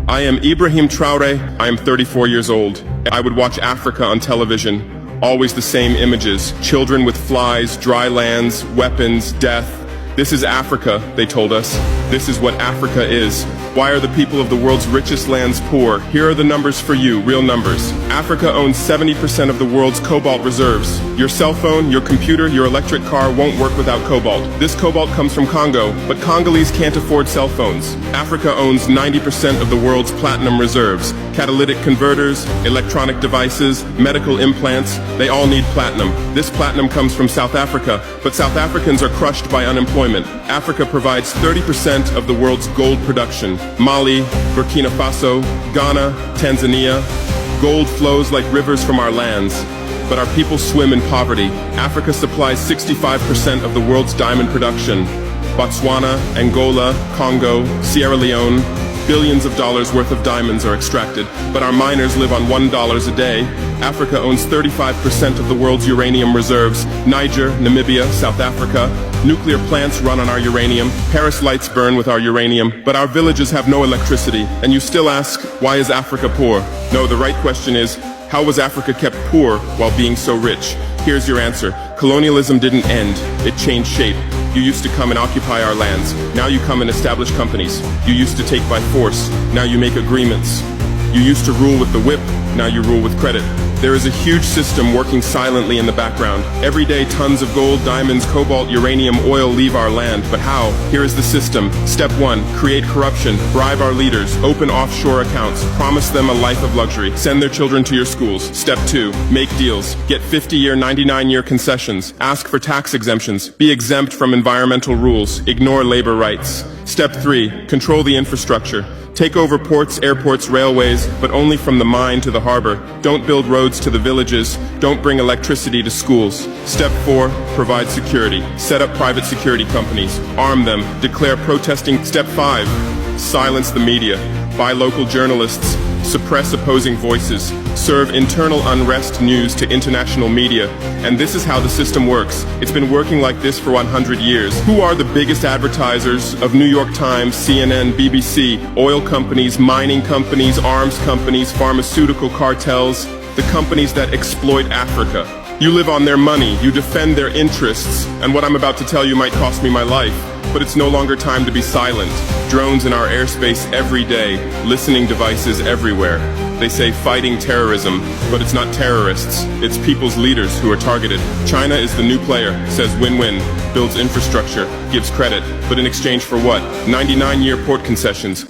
I am Ibrahim Traore. I am 34 years old. I would watch Africa on television. Always the same images. Children with flies, dry lands, weapons, death. This is Africa, they told us. This is what Africa is. Why are the people of the world's richest lands poor? Here are the numbers for you, real numbers. Africa owns 70% of the world's cobalt reserves. Your cell phone, your computer, your electric car won't work without cobalt. This cobalt comes from Congo, but Congolese can't afford cell phones. Africa owns 90% of the world's platinum reserves. Catalytic converters, electronic devices, medical implants, they all need platinum. This platinum comes from South Africa, but South Africans are crushed by unemployment. Africa provides 30% of the world's gold production. Mali, Burkina Faso, Ghana, Tanzania. Gold flows like rivers from our lands, but our people swim in poverty. Africa supplies 65% of the world's diamond production. Botswana, Angola, Congo, Sierra Leone, billions of dollars worth of diamonds are extracted, but our miners live on $1 a day. Africa owns 35% of the world's uranium reserves. Niger, Namibia, South Africa. Nuclear plants run on our uranium. Paris lights burn with our uranium, but our villages have no electricity. And you still ask, why is Africa poor? No, the right question is, how was Africa kept poor while being so rich? Here's your answer. Colonialism didn't end, it changed shape. You used to come and occupy our lands. Now you come and establish companies. You used to take by force. Now you make agreements. You used to rule with the whip. Now you rule with credit. There is a huge system working silently in the background. Every day tons of gold, diamonds, cobalt, uranium, oil leave our land. But how? Here is the system. Step 1, create corruption. Bribe our leaders. Open offshore accounts. Promise them a life of luxury. Send their children to your schools. Step 2, make deals. Get 50-year, 99-year concessions. Ask for tax exemptions. Be exempt from environmental rules. Ignore labor rights. Step 3, control the infrastructure. Take over ports, airports, railways, but only from the mine to the harbor. Don't build roads to the villages. Don't bring electricity to schools. Step 4, provide security. Set up private security companies. Arm them. Declare protesting. Step 5, silence the media. Buy local journalists. Suppress opposing voices. Serve internal unrest news to international media. And this is how the system works. It's been working like this for 100 years. Who are the biggest advertisers of New York Times, CNN, BBC, oil companies, mining companies, arms companies, pharmaceutical cartels, the companies that exploit Africa? You live on their money, you defend their interests, and what I'm about to tell you might cost me my life. But it's no longer time to be silent. Drones in our airspace every day, listening devices everywhere. They say fighting terrorism, but it's not terrorists. It's people's leaders who are targeted. China is the new player, says win-win, builds infrastructure, gives credit, but in exchange for what? 99-year port concessions.